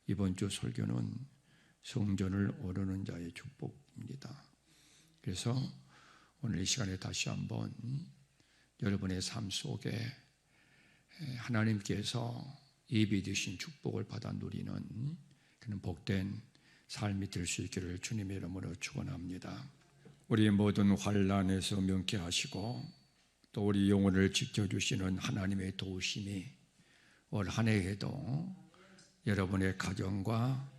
이번 주 설교는 성전을 오르는 자의 축복입니다. 그래서 오늘 이 시간에 다시 한번 여러분의 삶 속에 하나님께서 예비해 주신 축복을 받아 누리는 그런 복된 삶이 될 수 있기를 주님의 이름으로 축원합니다. 우리 모든 환난에서 명쾌하시고 또 우리 영혼을 지켜주시는 하나님의 도우심이 올 한 해에도 여러분의 가정과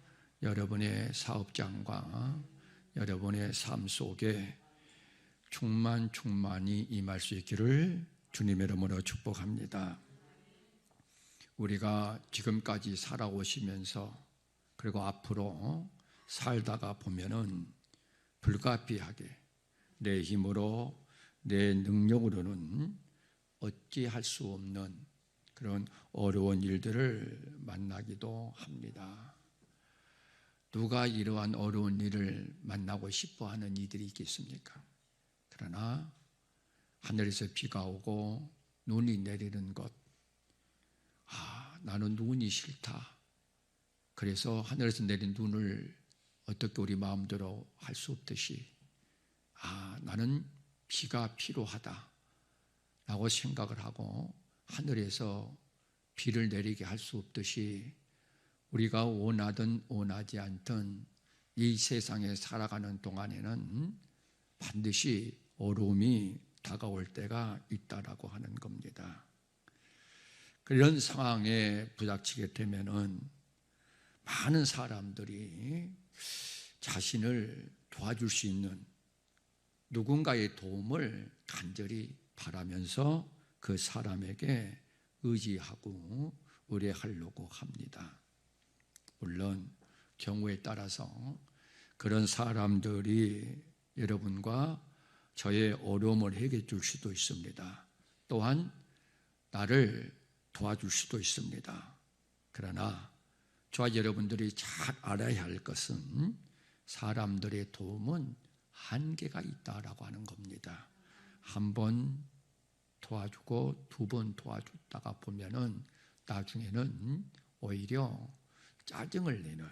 여러분의 사업장과 여러분의 삶 속에 충만히 임할 수 있기를 주님의 이름으로 축복합니다. 우리가 지금까지 살아오시면서 그리고 앞으로 살다가 보면은 불가피하게 내 힘으로 내 능력으로는 어찌할 수 없는 그런 어려운 일들을 만나기도 합니다. 누가 이러한 어려운 일을 만나고 싶어하는 이들이 있겠습니까? 그러나 하늘에서 비가 오고 눈이 내리는 것, 나는 눈이 싫다. 그래서 하늘에서 내린 눈을 어떻게 우리 마음대로 할 수 없듯이 나는 비가 필요하다 라고 생각을 하고 하늘에서 비를 내리게 할 수 없듯이 우리가 원하든 원하지 않든 이 세상에 살아가는 동안에는 반드시 어려움이 다가올 때가 있다라고 하는 겁니다. 그런 상황에 부닥치게 되면은 많은 사람들이 자신을 도와줄 수 있는 누군가의 도움을 간절히 바라면서 그 사람에게 의지하고 의뢰하려고 합니다. 물론 경우에 따라서 그런 사람들이 여러분과 저의 어려움을 해결해 줄 수도 있습니다. 또한 나를 도와줄 수도 있습니다. 그러나 저와 여러분들이 잘 알아야 할 것은 사람들의 도움은 한계가 있다라고 하는 겁니다. 한 번 도와주고 두 번 도와줬다가 보면은 나중에는 오히려 짜증을 내는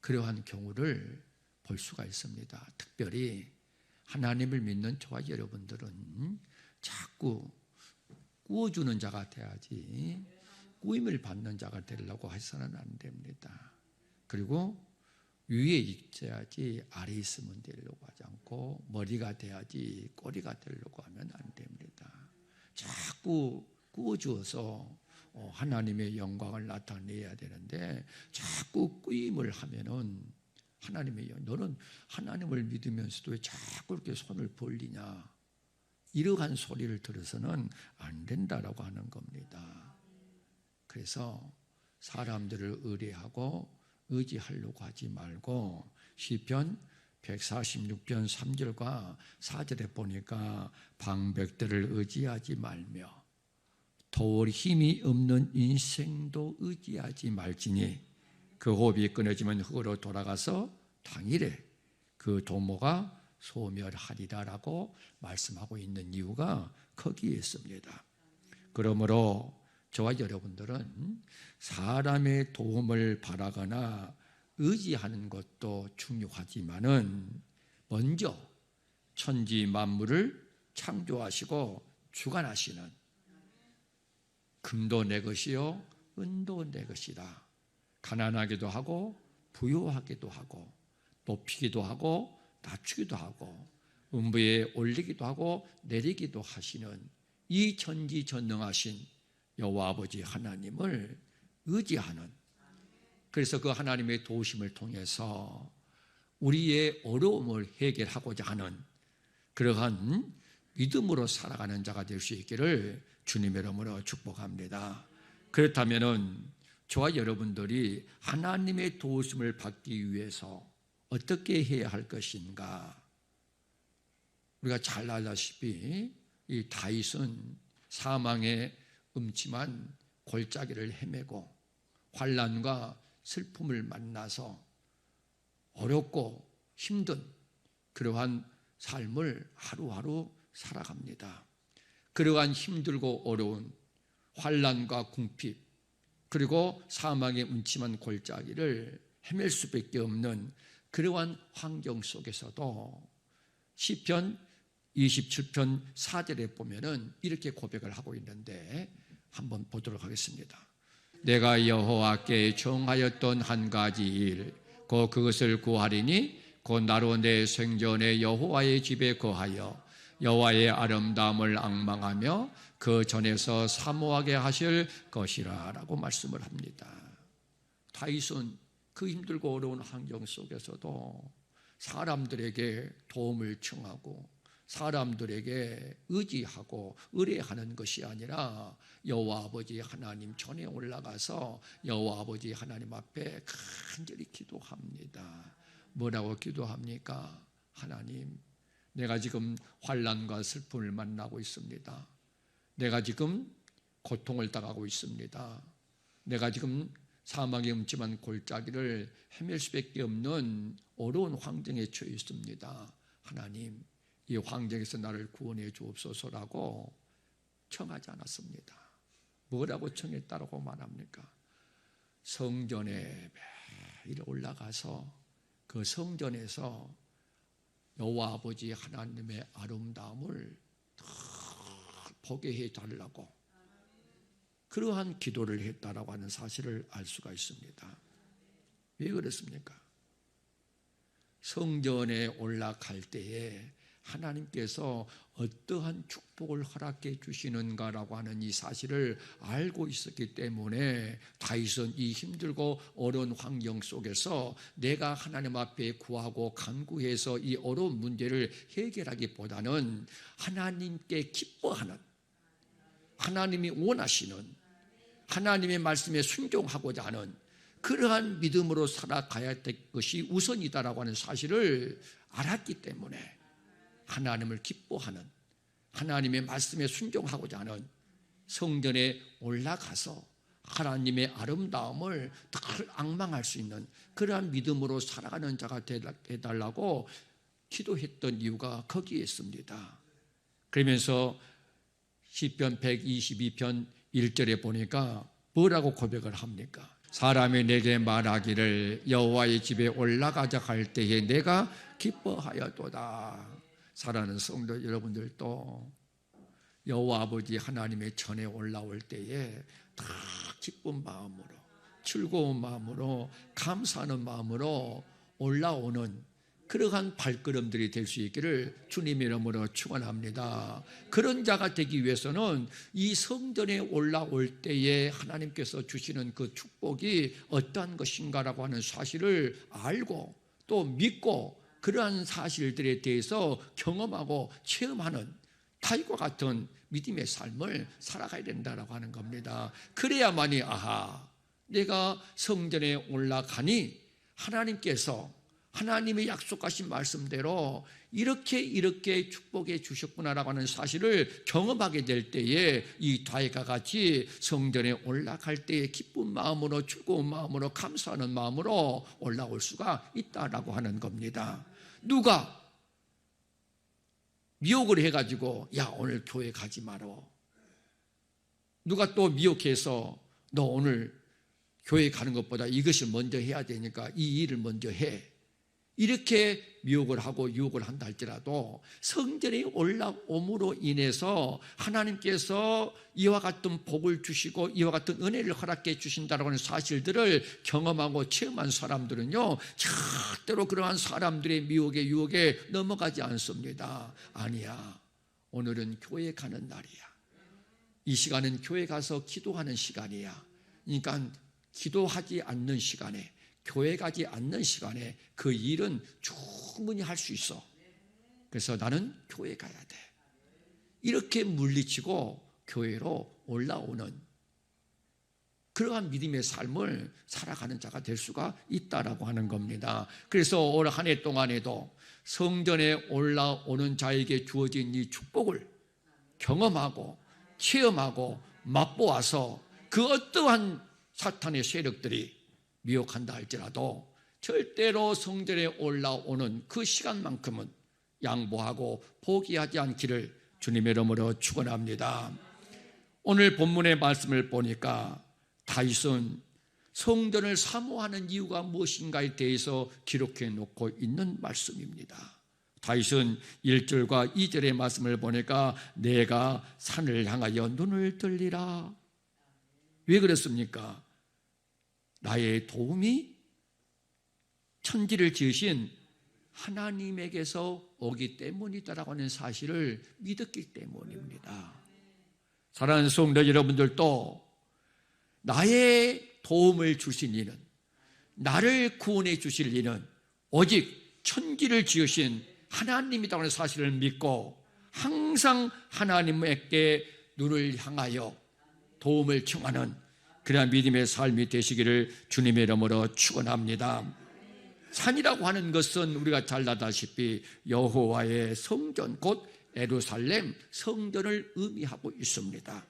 그러한 경우를 볼 수가 있습니다. 특별히 하나님을 믿는 저와 여러분들은 자꾸 꾸어주는 자가 돼야지 꾸임을 받는 자가 되려고 해서는 안 됩니다. 그리고 위에 있어야지 아래에 있으면 되려고 하지 않고 머리가 돼야지 꼬리가 되려고 하면 안 됩니다. 자꾸 꾸어주어서 하나님의 영광을 나타내야 되는데 자꾸 꾸임을 하면은 너는 하나님을 믿으면서도 왜 자꾸 이렇게 손을 벌리냐, 이러한 소리를 들어서는 안 된다라고 하는 겁니다. 그래서 사람들을 의뢰하고 의지하려고 하지 말고 시편 146편 3절과 4절에 보니까 방백들을 의지하지 말며 도울 힘이 없는 인생도 의지하지 말지니 그 호흡이 끊어지면 흙으로 돌아가서 당일에 그 도모가 소멸하리라라고 말씀하고 있는 이유가 거기에 있습니다. 그러므로 저와 여러분들은 사람의 도움을 바라거나 의지하는 것도 중요하지만은 먼저 천지 만물을 창조하시고 주관하시는 금도 내 것이요 은도 내 것이다. 가난하기도 하고 부유하기도 하고 높이기도 하고 낮추기도 하고 음부에 올리기도 하고 내리기도 하시는 이 전지전능하신 여호와 아버지 하나님을 의지하는, 그래서 그 하나님의 도우심을 통해서 우리의 어려움을 해결하고자 하는 그러한 믿음으로 살아가는 자가 될 수 있기를 주님의 이름으로 축복합니다. 그렇다면은 저와 여러분들이 하나님의 도우심을 받기 위해서 어떻게 해야 할 것인가? 우리가 잘 알다시피 이 다윗은 사망의 음침한 골짜기를 헤매고 환난과 슬픔을 만나서 어렵고 힘든 그러한 삶을 하루하루 살아갑니다. 그러한 힘들고 어려운 환난과 궁핍, 그리고 사망의 음침한 골짜기를 헤맬 수밖에 없는 그러한 환경 속에서도 시편 27편 4절에 보면은 이렇게 고백을 하고 있는데 한번 보도록 하겠습니다. 내가 여호와께 정하였던 한 가지 일, 곧 그것을 구하리니 곧 나로 내 생전에 여호와의 집에 거하여 여호와의 아름다움을 앙망하며 그 전에서 사모하게 하실 것이라 라고 말씀을 합니다. 다윗은 그 힘들고 어려운 환경 속에서도 사람들에게 도움을 청하고 사람들에게 의지하고 의뢰하는 것이 아니라 여호와 아버지 하나님 전에 올라가서 여호와 아버지 하나님 앞에 간절히 기도합니다. 뭐라고 기도합니까? 하나님, 내가 지금 환난과 슬픔을 만나고 있습니다. 내가 지금 고통을 당하고 있습니다. 내가 지금 사망의 음침한 골짜기를 헤맬 수밖에 없는 어려운 환경에 처해 있습니다. 하나님, 이 환경에서 나를 구원해 주옵소서라고 청하지 않았습니다. 뭐라고 청했다라고 말합니까? 성전에 매일 올라가서 그 성전에서 여호와 아버지 하나님의 아름다움을 보게 해달라고 그러한 기도를 했다라고 하는 사실을 알 수가 있습니다. 왜 그렇습니까? 성전에 올라갈 때에 하나님께서 어떠한 축복을 허락해 주시는가라고 하는 이 사실을 알고 있었기 때문에 다윗은 이 힘들고 어려운 환경 속에서 내가 하나님 앞에 구하고 간구해서 이 어려운 문제를 해결하기보다는 하나님께 기뻐하는, 하나님이 원하시는 하나님의 말씀에 순종하고자 하는 그러한 믿음으로 살아가야 될 것이 우선이다라고 하는 사실을 알았기 때문에 하나님을 기뻐하는, 하나님의 말씀에 순종하고자 하는 성전에 올라가서 하나님의 아름다움을 늘 앙망할 수 있는 그러한 믿음으로 살아가는 자가 되달라고 기도했던 이유가 거기에 있습니다. 그러면서 시편 122편 1절에 보니까 뭐라고 고백을 합니까? 사람이 내게 말하기를 여호와의 집에 올라가자 할 때에 내가 기뻐하였도다. 사랑하는 성도 여러분들도 여호와 아버지 하나님의 전에 올라올 때에 다 기쁜 마음으로, 즐거운 마음으로, 감사하는 마음으로 올라오는 그러한 발걸음들이 될 수 있기를 주님의 이름으로 축원합니다. 그런 자가 되기 위해서는 이 성전에 올라올 때에 하나님께서 주시는 그 축복이 어떠한 것인가라고 하는 사실을 알고 또 믿고 그러한 사실들에 대해서 경험하고 체험하는 다윗과 같은 믿음의 삶을 살아가야 된다고 하는 겁니다. 그래야만이 아하, 내가 성전에 올라가니 하나님께서 하나님의 약속하신 말씀대로 이렇게 축복해 주셨구나라고 하는 사실을 경험하게 될 때에 이 다윗과 같이 성전에 올라갈 때에 기쁜 마음으로, 즐거운 마음으로, 감사하는 마음으로 올라올 수가 있다라고 하는 겁니다. 누가 미혹을 해가지고 야 오늘 교회 가지 마라, 누가 또 미혹해서 너 오늘 교회 가는 것보다 이것을 먼저 해야 되니까 이 일을 먼저 해, 이렇게 미혹을 하고 유혹을 한다 할지라도 성전에 올라옴으로 인해서 하나님께서 이와 같은 복을 주시고 이와 같은 은혜를 허락해 주신다는 하는 사실들을 경험하고 체험한 사람들은요 절대로 그러한 사람들의 미혹에 유혹에 넘어가지 않습니다. 아니야, 오늘은 교회 가는 날이야, 이 시간은 교회 가서 기도하는 시간이야. 그러니까 기도하지 않는 시간에, 교회 가지 않는 시간에 그 일은 충분히 할 수 있어. 그래서 나는 교회 가야 돼, 이렇게 물리치고 교회로 올라오는 그러한 믿음의 삶을 살아가는 자가 될 수가 있다라고 하는 겁니다. 그래서 올 한 해 동안에도 성전에 올라오는 자에게 주어진 이 축복을 경험하고 체험하고 맛보아서 그 어떠한 사탄의 세력들이 미혹한다 할지라도 절대로 성전에 올라오는 그 시간만큼은 양보하고 포기하지 않기를 주님의 이름으로 축원합니다. 오늘 본문의 말씀을 보니까 다윗은 성전을 사모하는 이유가 무엇인가에 대해서 기록해 놓고 있는 말씀입니다. 다윗은 1절과 2절의 말씀을 보니까 내가 산을 향하여 눈을 들리라. 왜 그랬습니까? 나의 도움이 천지를 지으신 하나님에게서 오기 때문이다라고 하는 사실을 믿었기 때문입니다. 사랑하는 성도 여러분들도 나의 도움을 주실 이는, 나를 구원해 주실 이는 오직 천지를 지으신 하나님이라고 하는 사실을 믿고 항상 하나님께 눈을 향하여 도움을 청하는 그러한 믿음의 삶이 되시기를 주님의 이름으로 축원합니다. 산이라고 하는 것은 우리가 잘 아다시피 여호와의 성전, 곧 예루살렘 성전을 의미하고 있습니다.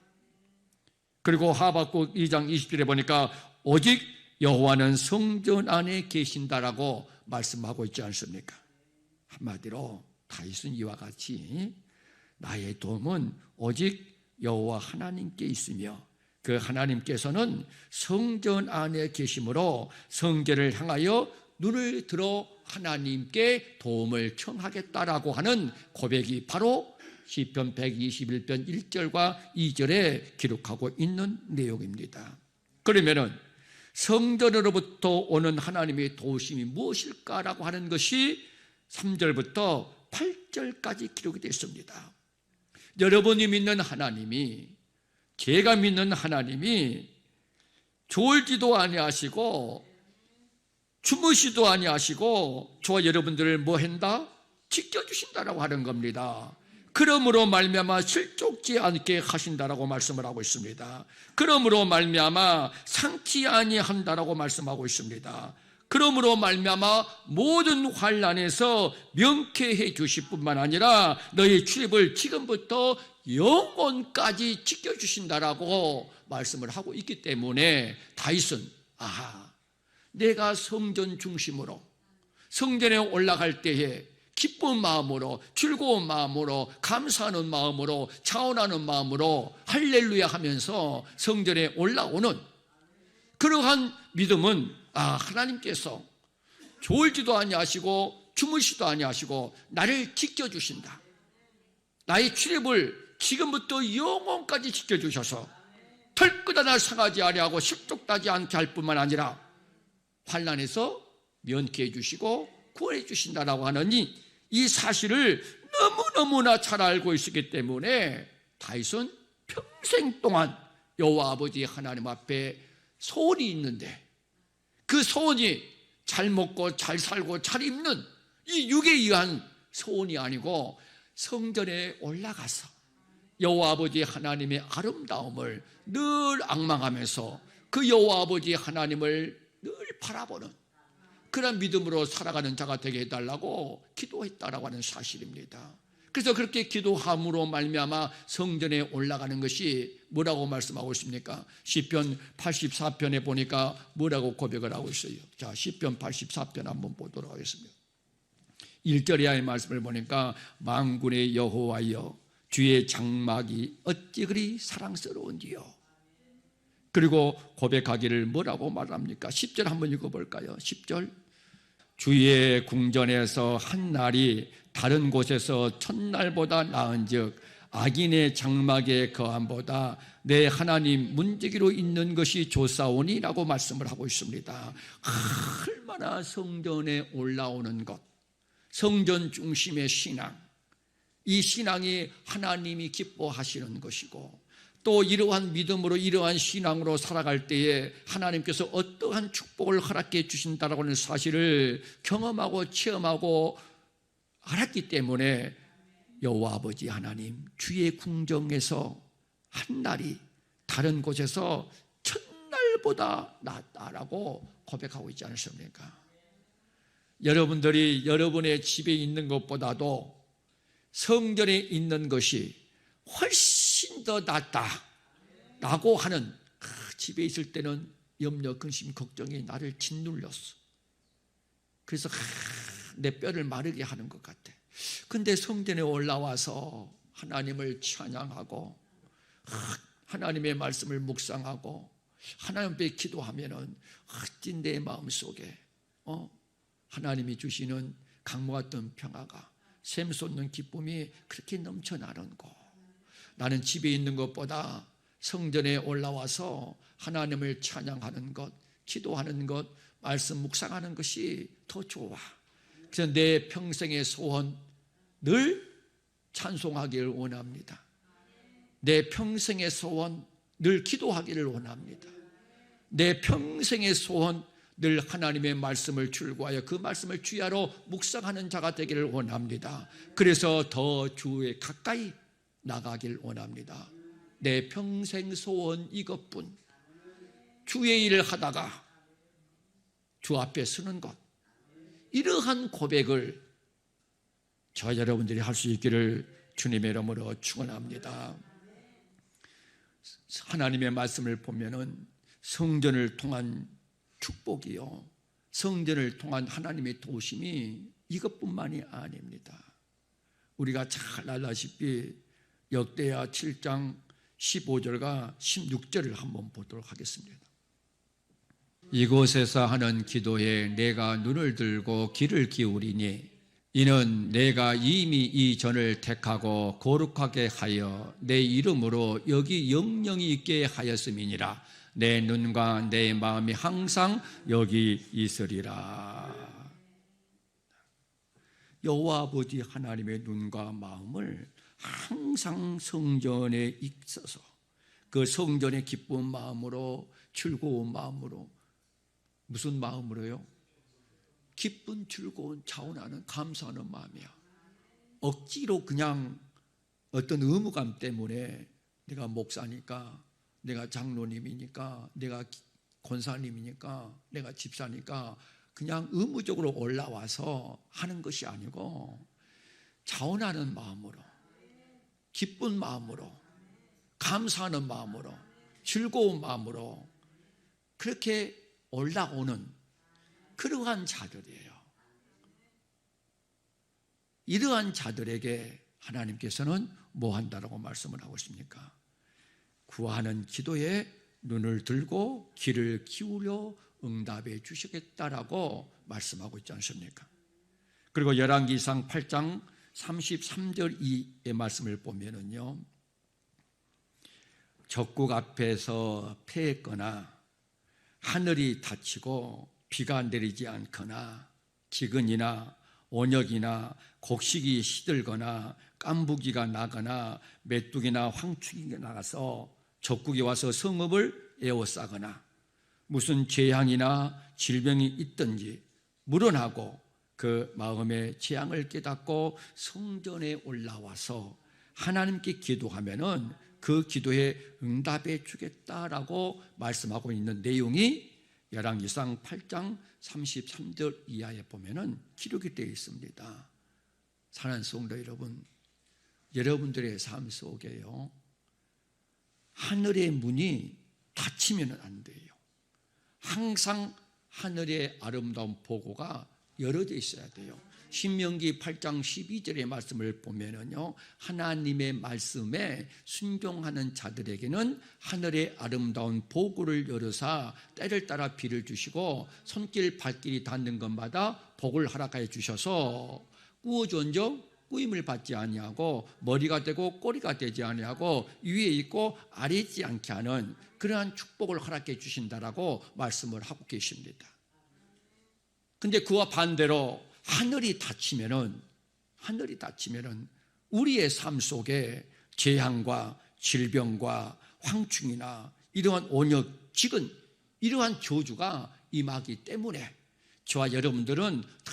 그리고 하박국 2장 20절에 보니까 오직 여호와는 성전 안에 계신다라고 말씀하고 있지 않습니까? 한마디로 다윗은 이와 같이 나의 도움은 오직 여호와 하나님께 있으며 그 하나님께서는 성전 안에 계심으로 성전을 향하여 눈을 들어 하나님께 도움을 청하겠다라고 하는 고백이 바로 시편 121편 1절과 2절에 기록하고 있는 내용입니다. 그러면은 성전으로부터 오는 하나님의 도우심이 무엇일까라고 하는 것이 3절부터 8절까지 기록이 되어 있습니다. 여러분이 믿는 하나님이, 제가 믿는 하나님이 졸지도 아니하시고 주무시도 아니하시고 저와 여러분들을 뭐 한다? 지켜주신다라고 하는 겁니다. 그러므로 말미암아 실족지 않게 하신다라고 말씀을 하고 있습니다. 그러므로 말미암아 상치 아니한다라고 말씀하고 있습니다. 그러므로 말미암아 모든 환난에서 명쾌해 주실 뿐만 아니라 너희 출입을 지금부터 영원까지 지켜주신다라고 말씀을 하고 있기 때문에 다윗은 내가 성전 중심으로 성전에 올라갈 때에 기쁜 마음으로, 즐거운 마음으로, 감사하는 마음으로, 차원하는 마음으로 할렐루야 하면서 성전에 올라오는 그러한 믿음은 하나님께서 졸지도 아니하시고 주무시도 아니하시고 나를 지켜주신다. 나의 출입을 지금부터 영원까지 지켜주셔서 털끝 하나 상하지 아니하고 실족하지 않게 할 뿐만 아니라 환난에서 면케해 주시고 구원해 주신다라고 하는 이 사실을 너무너무나 잘 알고 있었기 때문에 다윗은 평생 동안 여호와 아버지 하나님 앞에 소원이 있는데 그 소원이 잘 먹고 잘 살고 잘 입는 이 육에 의한 소원이 아니고 성전에 올라가서 여호와 아버지 하나님의 아름다움을 늘 앙망하면서 그 여호와 아버지 하나님을 늘 바라보는 그런 믿음으로 살아가는 자가 되게 해달라고 기도했다라고 하는 사실입니다. 그래서 그렇게 기도함으로 말미암아 성전에 올라가는 것이 뭐라고 말씀하고 있습니까? 시편 84편에 보니까 뭐라고 고백을 하고 있어요. 자, 시편 84편 한번 보도록 하겠습니다. 1절의 말씀을 보니까 만군의 여호와여 주의 장막이 어찌 그리 사랑스러운지요. 그리고 고백하기를 뭐라고 말합니까? 10절 한번 읽어볼까요? 10절 주의 궁전에서 한 날이 다른 곳에서 첫날보다 나은즉 악인의 장막의 거함보다 내 하나님 문지기로 있는 것이 좋사오니라고 말씀을 하고 있습니다. 얼마나 성전에 올라오는 것, 성전 중심의 신앙, 이 신앙이 하나님이 기뻐하시는 것이고 또 이러한 믿음으로 이러한 신앙으로 살아갈 때에 하나님께서 어떠한 축복을 허락해 주신다라고 하는 사실을 경험하고 체험하고 알았기 때문에 여호와 아버지 하나님 주의 궁정에서 한 날이 다른 곳에서 첫날보다 낫다라고 고백하고 있지 않습니까? 여러분들이 여러분의 집에 있는 것보다도 성전에 있는 것이 훨씬 더 낫다라고 하는 집에 있을 때는 염려, 근심, 걱정이 나를 짓눌렸어. 그래서 내 뼈를 마르게 하는 것 같아. 근데 성전에 올라와서 하나님을 찬양하고 하나님의 말씀을 묵상하고 하나님 앞에 기도하면은 어찌 내 마음속에 하나님이 주시는 강물 같은 평화가 샘솟는 기쁨이 그렇게 넘쳐나는 거. 나는 집에 있는 것보다 성전에 올라와서 하나님을 찬양하는 것, 기도하는 것, 말씀 묵상하는 것이 더 좋아. 그래서 내 평생의 소원 늘 찬송하기를 원합니다. 내 평생의 소원 늘 기도하기를 원합니다. 내 평생의 소원 늘 하나님의 말씀을 출구하여 그 말씀을 주야로 묵상하는 자가 되기를 원합니다. 그래서 더 주에 가까이 나가길 원합니다. 내 평생 소원 이것뿐. 주의 일을 하다가 주 앞에 서는 것, 이러한 고백을 저 여러분들이 할 수 있기를 주님의 이름으로 축원합니다. 하나님의 말씀을 보면은 성전을 통한 축복이요, 성전을 통한 하나님의 도우심이 이것뿐만이 아닙니다. 우리가 잘 알다시피 역대하 7장 15절과 16절을 한번 보도록 하겠습니다. 이곳에서 하는 기도에 내가 눈을 들고 귀를 기울이니 이는 내가 이미 이 전을 택하고 거룩하게 하여 내 이름으로 여기 영영이 있게 하였음이니라. 내 눈과 내 마음이 항상 여기 있으리라. 여호와 아버지 하나님의 눈과 마음을 항상 성전에 있어서 그 성전의 기쁜 마음으로, 즐거운 마음으로, 무슨 마음으로요? 기쁜, 즐거운, 자원하는, 감사하는 마음이야. 억지로 그냥 어떤 의무감 때문에 내가 목사니까, 내가 장로님이니까, 내가 권사님이니까, 내가 집사니까 그냥 의무적으로 올라와서 하는 것이 아니고 자원하는 마음으로, 기쁜 마음으로, 감사하는 마음으로, 즐거운 마음으로 그렇게 올라오는 그러한 자들이에요. 이러한 자들에게 하나님께서는 뭐 한다라고 말씀을 하고 있습니까? 구하는 기도에 눈을 들고 귀를 기울여 응답해 주시겠다라고 말씀하고 있지 않습니까? 그리고 열왕기상 8장 33절 이의 말씀을 보면은요, 적국 앞에서 패했거나 하늘이 닫히고 비가 내리지 않거나 기근이나 온역이나 곡식이 시들거나 깐부기가 나거나 메뚜기나 황충이가 나가서 적국이 와서 성읍을 에워싸거나 무슨 재앙이나 질병이 있든지 물어나고 그 마음의 재앙을 깨닫고 성전에 올라와서 하나님께 기도하면은 그 기도에 응답해 주겠다라고 말씀하고 있는 내용이 열왕기상 8장 33절 이하에 보면은 기록이 되어 있습니다. 사랑하는 성도 여러분, 여러분들의 삶 속에요, 하늘의 문이 닫히면 안 돼요. 항상 하늘의 아름다운 보고가 열어져 있어야 돼요. 신명기 8장 12절의 말씀을 보면은요, 하나님의 말씀에 순종하는 자들에게는 하늘의 아름다운 보고를 열어사 때를 따라 비를 주시고 손길 발길이 닿는 것마다 복을 허락하여 주셔서 꾸어준적 꾸임을 받지 아니하고 머리가 되고 꼬리가 되지 아니하고 위에 있고 아래 있지 않게 하는 그러한 축복을 허락해 주신다라고 말씀을 하고 계십니다. 근데 그와 반대로 하늘이 닫히면은 우리의 삶 속에 재앙과 질병과 황충이나 이러한 온역, 기근, 이러한 저주가 임하기 때문에 저와 여러분들은 다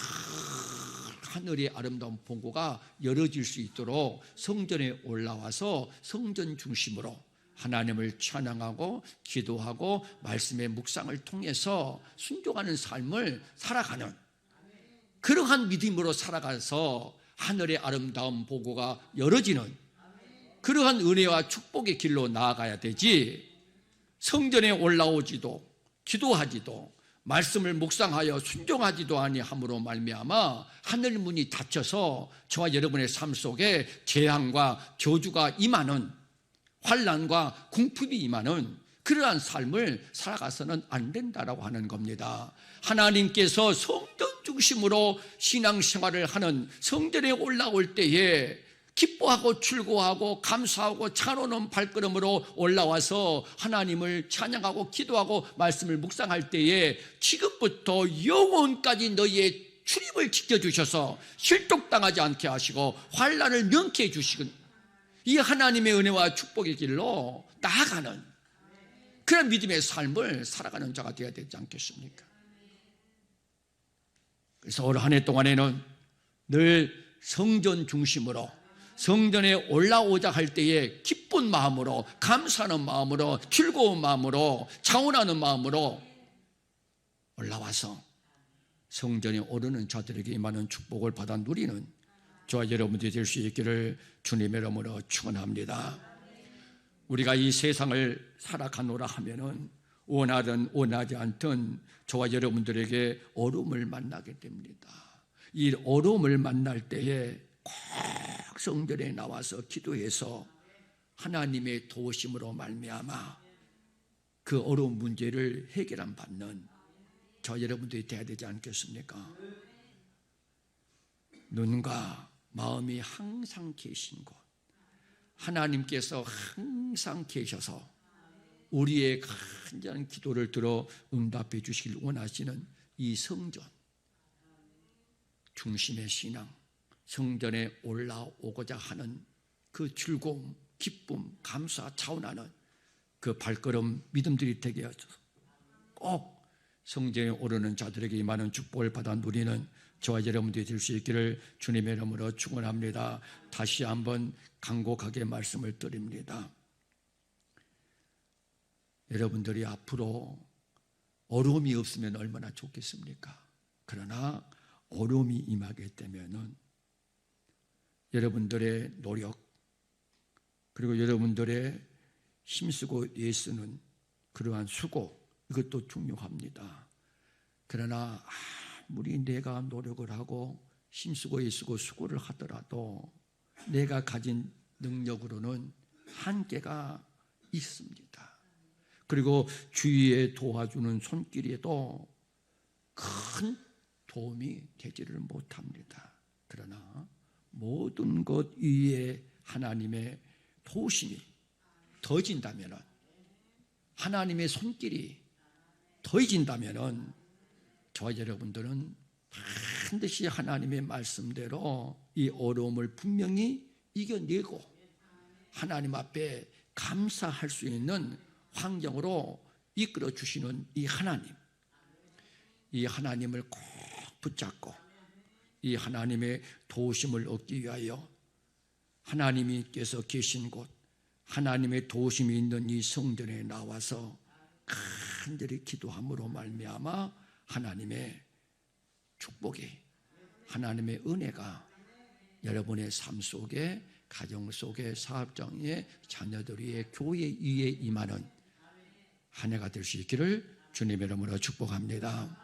하늘의 아름다운 본고가 열어질 수 있도록 성전에 올라와서 성전 중심으로 하나님을 찬양하고 기도하고 말씀의 묵상을 통해서 순종하는 삶을 살아가는, 그러한 믿음으로 살아가서 하늘의 아름다운 보고가 열어지는 그러한 은혜와 축복의 길로 나아가야 되지, 성전에 올라오지도 기도하지도 말씀을 묵상하여 순종하지도 아니함으로 말미암아 하늘 문이 닫혀서 저와 여러분의 삶 속에 재앙과 저주가 임하는, 환난과 궁핍이 임하는 그러한 삶을 살아가서는 안 된다라고 하는 겁니다. 하나님께서 성전 중심으로 신앙생활을 하는, 성전에 올라올 때에 기뻐하고 즐거워하고 감사하고 찬오는 발걸음으로 올라와서 하나님을 찬양하고 기도하고 말씀을 묵상할 때에 지금부터 영원까지 너희의 출입을 지켜주셔서 실족당하지 않게 하시고 환난을 명쾌해 주시는 이 하나님의 은혜와 축복의 길로 나아가는 그런 믿음의 삶을 살아가는 자가 되어야 되지 않겠습니까? 그래서 올 한 해 동안에는 늘 성전 중심으로 성전에 올라오자 할 때에 기쁜 마음으로, 감사하는 마음으로, 즐거운 마음으로, 차원하는 마음으로 올라와서 성전에 오르는 자들에게 임하는 축복을 받아 누리는 저와 여러분들이 될 수 있기를 주님의 이름으로 축원합니다. 우리가 이 세상을 살아가노라 하면은 원하든 원하지 않든 저와 여러분들에게 어려움을 만나게 됩니다. 이 어려움을 만날 때에 꼭 성전에 나와서 기도해서 하나님의 도우심으로 말미암아 그 어려운 문제를 해결함 받는 저 여러분들이 되어야 되지 않겠습니까? 눈과 마음이 항상 계신 곳, 하나님께서 항상 계셔서 우리의 간절한 기도를 들어 응답해 주시길 원하시는 이 성전 중심의 신앙, 성전에 올라오고자 하는 그 즐거움, 기쁨, 감사, 차원하는 그 발걸음 믿음들이 되게 하셔서 꼭 성전에 오르는 자들에게 임하는 축복을 받아 누리는 저와 여러분들이 될 수 있기를 주님의 이름으로 축원합니다. 다시 한번 간곡하게 말씀을 드립니다. 여러분들이 앞으로 어려움이 없으면 얼마나 좋겠습니까? 그러나 어려움이 임하게 되면은 여러분들의 노력 그리고 여러분들의 힘쓰고 애쓰는 그러한 수고, 이것도 중요합니다. 그러나 아무리 내가 노력을 하고 힘쓰고 애쓰고 수고를 하더라도 내가 가진 능력으로는 한계가 있습니다. 그리고 주위에 도와주는 손길에도 큰 도움이 되지를 못합니다. 그러나 모든 것 위에 하나님의 도우심이 더해진다면, 하나님의 손길이 더해진다면 저와 여러분들은 반드시 하나님의 말씀대로 이 어려움을 분명히 이겨내고 하나님 앞에 감사할 수 있는 환경으로 이끌어 주시는 이 하나님을 꼭 붙잡고 이 하나님의 도우심을 얻기 위하여 하나님께서 계신 곳, 하나님의 도우심이 있는 이 성전에 나와서 간절히 기도함으로 말미암아 하나님의 축복이, 하나님의 은혜가 여러분의 삶 속에, 가정 속에, 사업장에, 자녀들 위에, 교회 위에 임하는 한 해가 될 수 있기를 주님의 이름으로 축복합니다.